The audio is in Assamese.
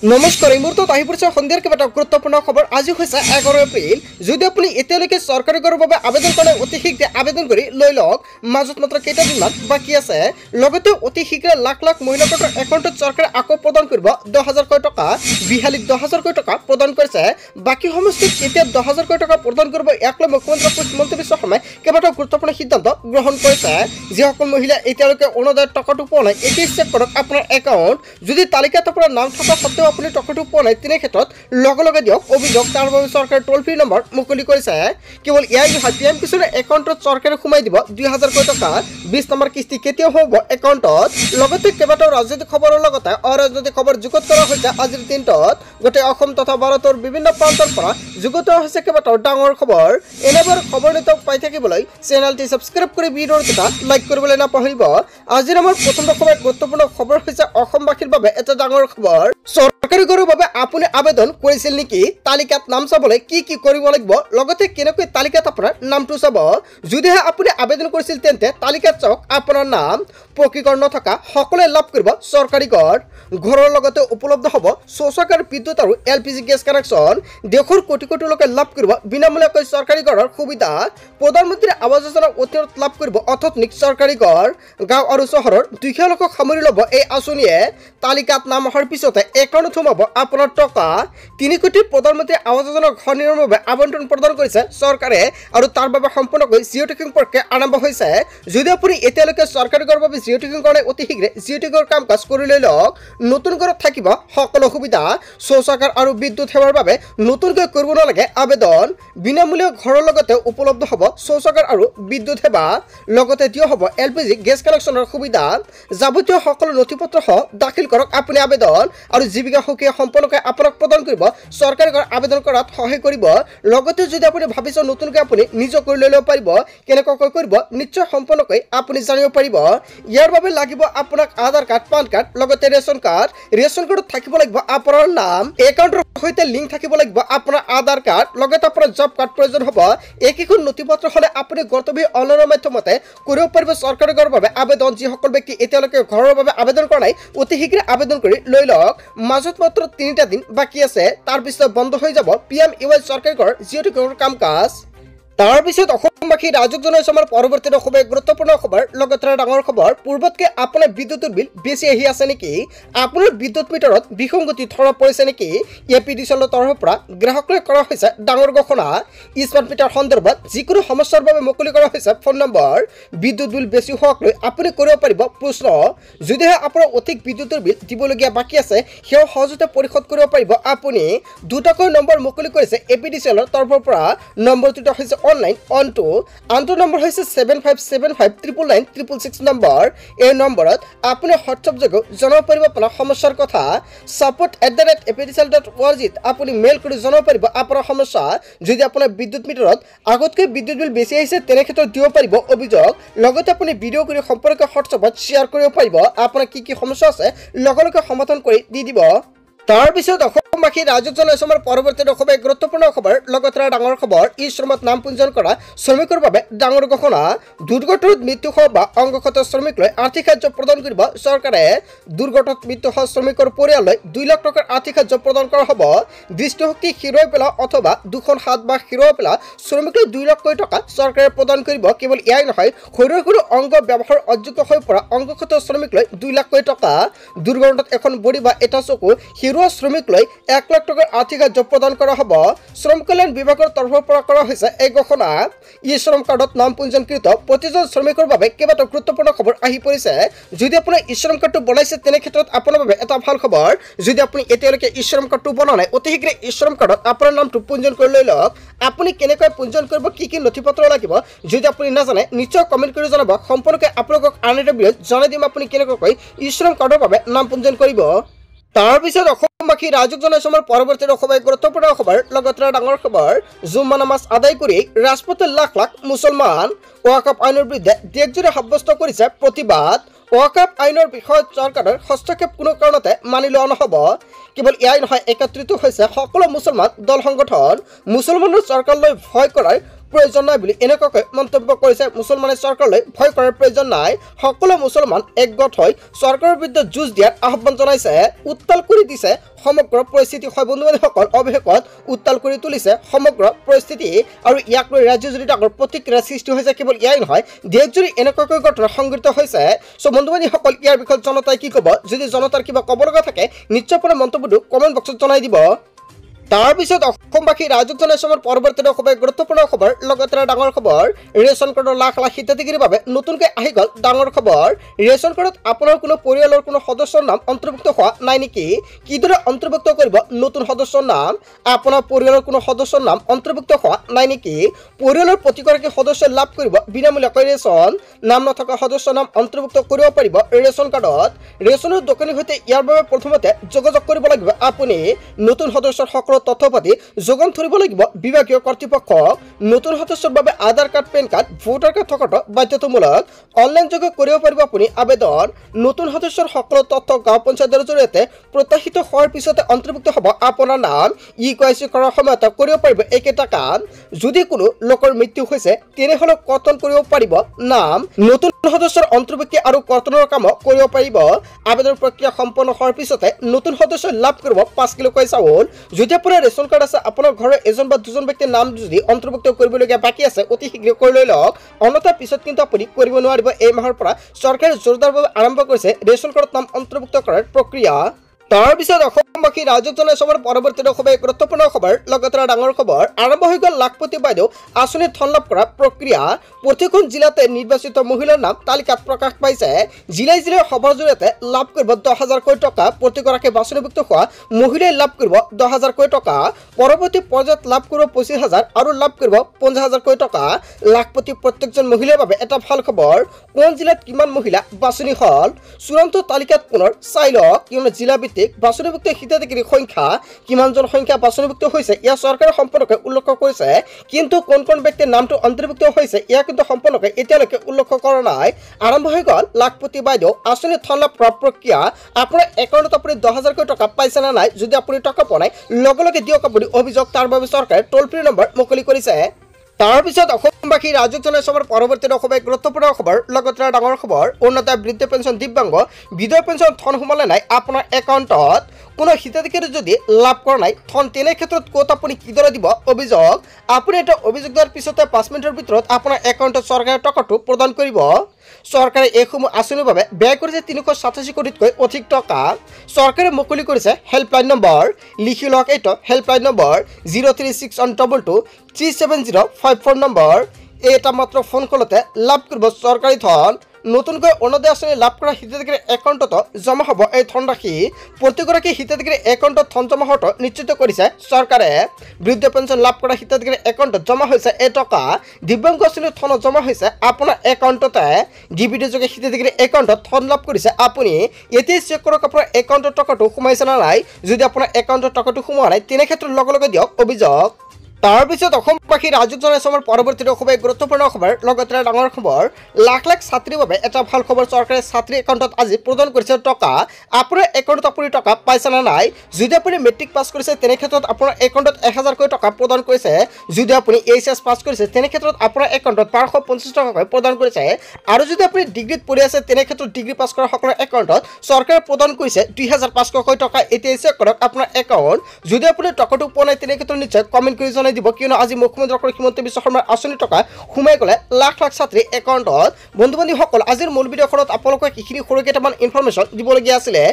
নমস্কাৰ এই মুহূৰ্তত আহি পৰিছে সন্ধিয়াৰ কেইবাটা গুৰুত্বপূৰ্ণ খবৰ। আজি হৈছে 11 এপ্ৰিল। যদি আপুনি এতিয়ালৈকে চৰকাৰী কৰৰ বাবে আবেদন কৰা অতি শীঘ্ৰে আবেদন কৰি লৈ লওক। মাজত মাত্ৰ কেইটাদিনমান বাকী আছে। লগতে অতি শীঘ্ৰে লাখ লাখ মহিলাকৰ একাউণ্টত চৰকাৰে আকৌ প্ৰদান কৰিব 10,000 টকা। বিহালীক 10,000 টকা প্ৰদান কৰিছে। বাকী সমষ্টিত এতিয়া 10,000 টকা প্ৰদান কৰিব। ইয়াক লৈ মুখ্যমন্ত্ৰী হিমন্ত বিশ্ব শৰ্মাই কেইবাটাও গুৰুত্বপূৰ্ণ সিদ্ধান্ত গ্ৰহণ কৰিছে। যিসকল মহিলা এতিয়ালৈকে অৰুণোদয়ৰ টকাটো পোৱা নাই, এতিয়া চেক কৰক আপোনাৰ একাউণ্ট। যদি তালিকাত আপোনাৰ নাম থকা সত্ত্বেও আপুনি টকাটো পোৱা নাই, তেনে ক্ষেত্ৰত লগে লগে দিয়ক অভিযোগ। তাৰ বাবে চৰকাৰে টোল ফ্ৰী নম্বৰ মুকলি কৰিছে। কেৱল ইয়াই নহয়, পি এম কিষাণৰ একাউণ্টত চৰকাৰে সোমাই দিব 2,000 টকা। 20 নম্বৰ কিস্তি কেতিয়া হ'ব একাউণ্টত। লগতে কেইবাটাও ৰাজনৈতিক খবৰৰ লগতে অৰাজনৈতিক খবৰ যুগুত কৰা হৈছে আজিৰ দিনটোত। গোটেই অসম তথা ভাৰতৰ বিভিন্ন প্ৰান্তৰ পৰা যুগুত হৈছে কেইবাটাও ডাঙৰ খবৰ। এনেবোৰ খবৰ নিতৌ পাই থাকিবলৈ চেনেলটি ছাবস্ক্ৰাইব কৰি ভিডিঅ'টো লাইক কৰিবলৈ নাপাহৰিব। আজিৰ আমাৰ প্ৰথম গুৰুত্বপূৰ্ণ খবৰ হৈছে অসমবাসীৰ বাবে এটা ডাঙৰ খবৰ। চৰকাৰী কৰৰ বাবে আপুনি আবেদন কৰিছিল নেকি? তালিকাত নাম চাবলৈ কি কি কৰিব লাগিব, লগতে কেনেকৈ তালিকাত আপোনাৰ নামটো চাব। যদিহে আপুনি আবেদন কৰিছিল তেন্তে তালিকাত চাওক আপোনাৰ নাম। পকীকৰণ নথকা সকলোৱে লাভ কৰিব চৰকাৰী ঘৰ। ঘৰৰ লগতে উপলব্ধ হ'ব শৌচাগাৰ, বিদ্যুৎ আৰু LPG গেছ কানেকশ্যন। দেশৰ কোটি কোটি লোকে লাভ কৰিব বিনামূলীয়াকৈ চৰকাৰী ঘৰৰ সুবিধা। প্ৰধানমন্ত্ৰী আৱাস যোজনাৰ অধীনত লাভ কৰিব অত্যাধুনিক চৰকাৰী ঘৰ। গাঁও আৰু চহৰৰ দুখীয়া লোকক সামৰি ল'ব এই আঁচনিয়ে। তালিকাত নাম অহাৰ পিছতে একাউণ্টত সোমাব আপোনাৰ টকা। 3 কোটি প্ৰধানমন্ত্ৰী আৱাস যোজনাৰ ঘৰ নিৰ্মাণৰ বাবে আবণ্টন প্ৰদান কৰিছে চৰকাৰে আৰু তাৰ বাবে সম্পূৰ্ণকৈ জিঅ' টেকিং প্ৰক্ৰিয়া আৰম্ভ হৈছে। যদি আপুনি এতিয়ালৈকে চৰকাৰী ঘৰৰ বাবে জিঅ' টেকিং কৰা নাই, অতি শীঘ্ৰে জিঅ' টেকিংৰ কাম কাজ কৰি লৈ লওক। নতুন ঘৰত থাকিব সকলো সুবিধা। শৌচাগাৰ আৰু বিদ্যুৎ সেৱাৰ বাবে নতুনকৈ কৰিব নালাগে আবেদন। বিনামূলীয়া ঘৰৰ লগতে উপলব্ধ হ'ব শৌচাগাৰ আৰু বিদ্যুৎ সেৱা। লগতে দিয়া হ'ব LPG গেছ কানেকশ্যনৰ সুবিধা। যাৱতীয় সকলো নথিপত্ৰ সহ দাখিল কৰক আপুনি আবেদন। আৰু জীৱিকা সখীয়ে সম্পূৰ্ণকৈ আপোনাক প্ৰদান কৰিব চৰকাৰী ঘৰ আবেদন কৰাত সহায় কৰিব। লগতে যদি আপুনি ভাবিছে নতুনকৈ আপুনি নিজে কৰি লৈ ল'ব পাৰিব, কেনেকুৱাকৈ কৰিব নিশ্চয় সম্পূৰ্ণকৈ আপুনি জানিব পাৰিব। ইয়াৰ বাবে লাগিব আপোনাক আধাৰ কাৰ্ড, পান কাৰ্ড, লগতে ৰেচন কাৰ্ড। ৰেচন কাৰ্ডত থাকিব লাগিব আপোনাৰ নাম। একাউণ্টৰ সৈতে লিংক থাকিব লাগিব আপোনাৰ আধাৰ কাৰ্ড, লগতে আপোনাৰ জব কাৰ্ড প্ৰয়োজন হ'ব। এইকেইখন নথিপত্ৰ হ'লে আপুনি কৰ্তব্য অনলাইনৰ মাধ্যমতে কৰিব পাৰিব চৰকাৰী ঘৰৰ বাবে আবেদন। যিসকল ব্যক্তি এতিয়ালৈকে ঘৰৰ বাবে আবেদন কৰা নাই, অতি শীঘ্ৰে আবেদন কৰি লৈ লওক। মাজত মাত্ৰ 3টা দিন বাকী আছে। তাৰ পিছত বন্ধ হৈ যাব PMAY চৰকাৰী ঘৰৰ জিঅ' টেকিংৰ কাম কাজ। তাৰ পিছত অসমবাসী ৰাজক জনাইছে আমাৰ পৰৱৰ্তী খুবেই গুৰুত্বপূৰ্ণ খবৰ। লগতে ডাঙৰ খবৰ, পূৰ্বতকৈ আপোনাৰ বিদ্যুতৰ বিল বেছি আহি আছে নেকি? আপোনাৰ বিদ্যুৎ মিটাৰত বিসংগতি ধৰা পৰিছে নেকি? APDCLৰ তৰফৰ পৰা গ্ৰাহকলৈ কৰা হৈছে ডাঙৰ ঘোষণা। স্মাৰ্ট মিটাৰ সন্দৰ্ভত যিকোনো সমস্যাৰ বাবে মুকলি কৰা হৈছে ফোন নম্বৰ। বিদ্যুৎ বিল বেছি হোৱাক লৈ আপুনি কৰিব পাৰিব প্ৰশ্ন। যদিহে আপোনাৰ অধিক বিদ্যুতৰ বিল দিবলগীয়া বাকী আছে, সেয়া সহজতে পৰিশোধ কৰিব পাৰিব আপুনি। দুটাকৈ নম্বৰ মুকলি কৰিছে APDCLৰ তৰফৰ পৰা। নম্বৰ দুটা হৈছে অনলাইন অনটো, আনটো নম্বৰ হৈছে 7575999666 নম্বৰ। এই নম্বৰত আপুনি হোৱাটছআপযোগে জনাব পাৰিব আপোনাৰ সমস্যাৰ কথা। support@apdcl.org আপুনি মেইল কৰি জনাব পাৰিব আপোনাৰ সমস্যা। যদি আপোনাৰ বিদ্যুৎ মিটাৰত আগতকৈ বিদ্যুৎ বিল বেছি আহিছে, তেনে ক্ষেত্ৰত দিব পাৰিব অভিযোগ। লগতে আপুনি ভিডিঅ' কৰি সম্পৰ্কে হোৱাটছআপত শ্বেয়াৰ কৰিব পাৰিব। আপোনাৰ কি কি সমস্যা আছে লগে লগে সমাধান কৰি দি দিব। তাৰ পিছত অসমবাসী ৰাজক জনাইছে আমাৰ পৰৱৰ্তী খুবেই গুৰুত্বপূৰ্ণ খবৰ। লগতে ডাঙৰ খবৰ, ই শ্ৰমত নাম পঞ্জীয়ন কৰা শ্ৰমিকৰ বাবে ডাঙৰ ঘোষণা। দুৰ্ঘটনাত মৃত্যু হোৱা বা অংগক্ষত শ্ৰমিক লৈ আৰ্থিক সাহায্য প্ৰদান কৰিব চৰকাৰে। দুৰ্ঘটনাত মৃত্যু হোৱা শ্ৰমিকৰ পৰিয়াললৈ 2 লাখ টকাৰ আৰ্থিক সাহায্য প্ৰদান কৰা হ'ব। দৃষ্টিশক্তি হেৰুৱাই পেলোৱা অথবা দুখন হাত বা হেৰুৱাই পেলোৱা শ্ৰমিকলৈ 2 লাখ টকা চৰকাৰে প্ৰদান কৰিব। কেৱল এয়াই নহয়, শৰীৰৰ কোনো অংগ ব্যৱহাৰ অযোগ্য হৈ পৰা অংগক্ষত শ্ৰমিকলৈ 2 লাখ টকা। দুৰ্ঘটনাত এখন ভৰি বা এটা চকু শ্ৰমিক লৈ 1 লাখ টকাৰ আৰ্থিক সাহায্য প্ৰদান কৰা হ'ব। শ্ৰম কল্যাণ বিভাগৰ তৰফৰ পৰা কৰা হৈছে এই ঘোষণা। ই শ্ৰম কাৰ্ডত নাম পঞ্জীয়নকৃত প্ৰতিজন শ্ৰমিকৰ বাবে কেইবাটাও গুৰুত্বপূৰ্ণ খবৰ আহি পৰিছে। যদি আপোনাৰ ই শ্ৰম কাৰ্ডটো বনাইছে, তেনে ক্ষেত্ৰত আপোনাৰ বাবে এটা ভাল খবৰ। যদি আপুনি এতিয়ালৈকে ই শ্ৰম কাৰ্ডটো বনোৱা নাই, অতি শীঘ্ৰে ই শ্ৰম কাৰ্ডত আপোনাৰ নামটো পঞ্জীয়ন কৰি লৈ লওক। আপুনি কেনেকৈ পঞ্জীয়ন কৰিব, কি কি নথিপত্ৰ লাগিব, যদি আপুনি নাজানে নিশ্চয় কমেণ্ট কৰি জনাব। সম্পূৰ্ণকৈ আপোনালোকক আন এটা ভিডিঅ'ত জনাই দিম আপুনি কেনেকৈ ই শ্ৰম কাৰ্ডৰ বাবে নাম পঞ্জীয়ন কৰিব। তাৰ পিছত অসমবাসী ৰাজক জনাইছে আমাৰ পৰৱৰ্তী খুবেই গুৰুত্বপূৰ্ণ খবৰ। লগতে ডাঙৰ খবৰ, জুম্মা নামাজ আদায় কৰি ৰাজপথে লাখ লাখ মুছলমান। ওয়াকফ আইনৰ বিৰুদ্ধে দেশজুৰি সাব্যস্ত কৰিছে প্ৰতিবাদ। ওয়াকফ আইনৰ বিষয়ত চৰকাৰৰ হস্তক্ষেপ কোনো কাৰণতে মানি লোৱা নহ'ব। কেৱল এয়াই নহয়, একত্ৰিত হৈছে সকলো মুছলমান দল সংগঠন। মুছলমানৰ চৰকাৰলৈ ভয় কৰাৰ প্ৰয়োজন নাই বুলি এনেকুৱাকৈ মন্তব্য কৰিছে। মুছলমানে চৰকাৰলৈ ভয় কৰাৰ প্ৰয়োজন নাই, সকলো মুছলমান একগোট হৈ চৰকাৰৰ বিৰুদ্ধে যুঁজ দিয়াৰ আহ্বান জনাইছে। উত্তাল কৰি দিছে সমগ্ৰ পৰিস্থিতি। হয় বন্ধু-বান্ধৱীসকল, অৱশেষত উত্তাল কৰি তুলিছে সমগ্ৰ পৰিস্থিতি আৰু ইয়াক লৈ ৰাজ্যজুৰি ডাঙৰ প্ৰতিক্ৰিয়াৰ সৃষ্টি হৈছে। কেৱল ইয়াই নহয়, দেশজুৰি এনেকুৱাকৈ ঘটনা সংঘটিত হৈছে। চ' বন্ধু-বান্ধৱীসকল, ইয়াৰ বিষয়ত জনতাই কি ক'ব? যদি জনতাৰ কিবা ক'ব লগা থাকে নিশ্চয় আপোনাৰ মন্তব্যটো কমেণ্ট বক্সত জনাই দিব। তাৰ পিছত অসমবাসী ৰাজুক জনসমৰ পৰৱৰ্তী খুবেই গুৰুত্বপূৰ্ণ খবৰ, লগতে ডাঙৰ খবৰ, ৰেচন কাৰ্ডৰ লাখ লাখ হিতাধিকাৰীৰ বাবে নতুনকৈ আহি গ'ল ডাঙৰ খবৰ। ৰেচন কাৰ্ডত আপোনাৰ কোনো পৰিয়ালৰ কোনো সদস্যৰ নাম অন্তৰ্ভুক্ত হোৱা নাই নেকি? কিদৰে অন্তৰ্ভুক্ত কৰিব নতুন সদস্যৰ নাম? আপোনাৰ পৰিয়ালৰ কোনো সদস্যৰ নাম অন্তৰ্ভুক্ত হোৱা নাই নেকি? পৰিয়ালৰ প্ৰতিগৰাকী সদস্যই লাভ কৰিব বিনামূলীয়াকৈ ৰেচন। নাম নথকা সদস্যৰ নাম অন্তৰ্ভুক্ত কৰিব পাৰিব ৰেচন কাৰ্ডত। ৰেচনৰ দোকানীৰ সৈতে ইয়াৰ বাবে প্ৰথমতে যোগাযোগ কৰিব লাগিব আপুনি। নতুন সদস্যৰ সকলো তথ্য পাতি যোগান ধৰিব লাগিব বিভাগীয় কৰ্তৃপক্ষক। নতুন সদস্যৰ বাবে Aadhaar card, PAN card, voter card থকাটো বাধ্যতামূলক। অনলাইন যোগে কৰিব পাৰিব আপুনি আবেদন। নতুন সদস্যৰ সকলো তথ্য গাঁও পঞ্চায়তৰ জৰিয়তে প্ৰত্যাশিত হোৱাৰ পিছতে অন্তৰ্ভুক্ত হ'ব আপোনাৰ নাম। EKYC কৰাৰ সময়তে কৰিব পাৰিব একেটা কাম। যদি কোনো লোকৰ মৃত্যু হৈছে তেনেহ'লে কৰ্তন কৰিব পাৰিব নাম। নতুন সদস্যৰ অন্তৰ্ভুক্তি আৰু কৰ্তনৰ কাম কৰিব পাৰিব। আবেদন প্ৰক্ৰিয়া সম্পন্ন হোৱাৰ পিছতে নতুন সদস্যই লাভ কৰিব 5 কিলোকৈ চাউল। যদি আপোনাৰ ৰেচন কাৰ্ড আছে, আপোনাৰ ঘৰৰ এজন বা দুজন ব্যক্তিৰ নাম যদি অন্তৰ্ভুক্ত কৰিবলগীয়া বাকী আছে অতি শীঘ্ৰে কৰি লৈ লওক, অন্যথা পিছত কিন্তু আপুনি কৰিব নোৱাৰিব। এই মাহৰ পৰা চৰকাৰে জোৰদাৰভাৱে আৰম্ভ কৰিছে ৰেচন কাৰ্ডত নাম অন্তৰ্ভুক্ত কৰাৰ প্ৰক্ৰিয়া। তাৰ পিছত অসমবাসী ৰাজুক জনসমৰ পৰৱৰ্তী খুবেই গুৰুত্বপূৰ্ণ খবৰ, লগতে ডাঙৰ খবৰ, আৰম্ভ হৈ গ'ল লাখপতি বাইদেউ আঁচনিত ধন লাভ কৰা প্ৰক্ৰিয়া। প্ৰতিখন জিলাতে নিৰ্বাচিত মহিলাৰ নাম তালিকাত প্ৰকাশ পাইছে। জিলাই জিলাই সভাৰ জৰিয়তে লাভ কৰিব 10,000কৈ টকা। প্ৰতিগৰাকী বাছনিভুক্ত হোৱা মহিলাই লাভ কৰিব 10,000কৈ টকা। পৰৱৰ্তী পৰ্যায়ত লাভ কৰিব 25,000 আৰু লাভ কৰিব 50,000কৈ টকা। লাখপতি প্ৰত্যেকজন মহিলাৰ বাবে এটা ভাল খবৰ। কোন জিলাত কিমান মহিলা বাছনি হ'ল চূড়ান্ত তালিকাত পুনৰ চাই লওক, কিয়নো জিলা বাছনিভুক্ত হিতাধিকাৰীৰ সংখ্যা কিমানজন সংখ্যা বাছনিভুক্ত হৈছে ইয়াৰ চৰকাৰে সম্পূৰ্ণকৈ উল্লেখ কৰিছে, কিন্তু কোন কোন ব্যক্তিৰ নামটো অন্তৰ্ভুক্ত হৈছে এয়া কিন্তু সম্পূৰ্ণকৈ এতিয়ালৈকে উল্লেখ কৰা নাই। আৰম্ভ হৈ গ'ল লাখপতি বাইদেউ আঁচনিত ধন লাভ কৰা প্ৰক্ৰিয়া। আপোনাৰ একাউণ্টত আপুনি 10,000কৈ টকা পাইছে নে নাই? যদি আপুনি টকা পোৱা নাই লগে লগে দিয়ক আপুনি অভিযোগ। তাৰ বাবে চৰকাৰে টোল ফ্ৰী নম্বৰ মুকলি কৰিছে। তাৰ পিছত অসমবাসী ৰাজুক জনসমৰ পৰৱৰ্তী খুবেই গুৰুত্বপূৰ্ণ খবৰ, লগতে ডাঙৰ খবৰ, উন্নত বৃদ্ধ পেঞ্চন, দিব্যাংগ বিধৱা পেঞ্চন ধন সোমালে নাই আপোনাৰ একাউণ্টত? কোনো হিতাধিকাৰী যদি লাভ কৰা নাই ধন, তেনে ক্ষেত্ৰত ক'ত আপুনি কিদৰে দিব অভিযোগ? আপুনি এটা অভিযোগ দিয়াৰ পিছতে 5 মিনিটৰ ভিতৰত আপোনাৰ একাউণ্টত চৰকাৰে টকাটো প্ৰদান কৰিব। চৰকাৰে এইসমূহ আঁচনিৰ বাবে ব্যয় কৰিছে 387 কোটিতকৈ অধিক টকা। চৰকাৰে মুকলি কৰিছে হেল্পলাইন নম্বৰ। লিখি লওক এইটো হেল্পলাইন নম্বৰ 0362237054 নম্বৰ। এটা মাত্ৰ ফোন কলতে লাভ কৰিব চৰকাৰী ধন। নতুনকৈ অৰুণোদয় আঁচনি লাভ কৰা হিতাধিকাৰীৰ একাউণ্টত জমা হ'ব এই ধনৰাশি। প্ৰতিগৰাকী হিতাধিকাৰীৰ একাউণ্টত ধন জমা হোৱাটো নিশ্চিত কৰিছে চৰকাৰে। বৃদ্ধ পেঞ্চন লাভ কৰা হিতাধিকাৰীৰ একাউণ্টত জমা হৈছে এই টকা। দিব্যাংগ আঁচনিৰ ধন জমা হৈছে আপোনাৰ একাউণ্টতে। ডিবিটি যোগে হিতাধিকাৰীৰ একাউণ্টত ধন লাভ কৰিছে আপুনি। এতিয়া চেক কৰক আপোনাৰ একাউণ্টত টকাটো সোমাইছে নে নাই। যদি আপোনাৰ একাউণ্টত টকাটো সোমোৱা নাই তেনে ক্ষেত্ৰত লগে লগে দিয়ক অভিযোগ। তাৰ পিছত অসমবাসী ৰাজুক জনসমৰ পৰৱৰ্তী খুবেই গুৰুত্বপূৰ্ণ খবৰ, লগতে ডাঙৰ খবৰ, লাখ লাখ ছাত্ৰীৰ বাবে এটা ভাল খবৰ। চৰকাৰে ছাত্ৰী একাউণ্টত আজি প্ৰদান কৰিছে টকা। আপোনাৰ একাউণ্টত আপুনি টকা পাইছে নে নাই? যদি আপুনি মেট্ৰিক পাছ কৰিছে তেনে ক্ষেত্ৰত আপোনাৰ একাউণ্টত 1,000কৈ টকা প্ৰদান কৰিছে। যদি আপুনি HS পাছ কৰিছে তেনে ক্ষেত্ৰত আপোনাৰ একাউণ্টত 1250 টকাকৈ প্ৰদান কৰিছে। আৰু যদি আপুনি ডিগ্ৰীত পঢ়ি আছে তেনে ক্ষেত্ৰত ডিগ্ৰী পাছ কৰা সকলৰ একাউণ্টত চৰকাৰে প্ৰদান কৰিছে 2,500কৈ টকা। এতিয়া চেক কৰক আপোনাৰ একাউণ্ট। যদি আপুনি টকাটো পোৱা নাই তেনে ক্ষেত্ৰত নিশ্চয় কমেণ্ট কৰি দিব, কিয়নো আজি মুখ্যমন্ত্ৰী ডক্টৰ হিমন্ত বিশ্ব শৰ্মাৰ আঁচনিৰ টকা সোমাই গ'লে লাখ লাখ ছাত্ৰী একাউণ্টত। বন্ধু বান্ধৱীসকল, আজিৰ মূল ভিডিঅ'খনত আপোনালোকক এইখিনি সৰু কেইটামান ইনফৰমেশ্যন দিবলগীয়া আছিলে।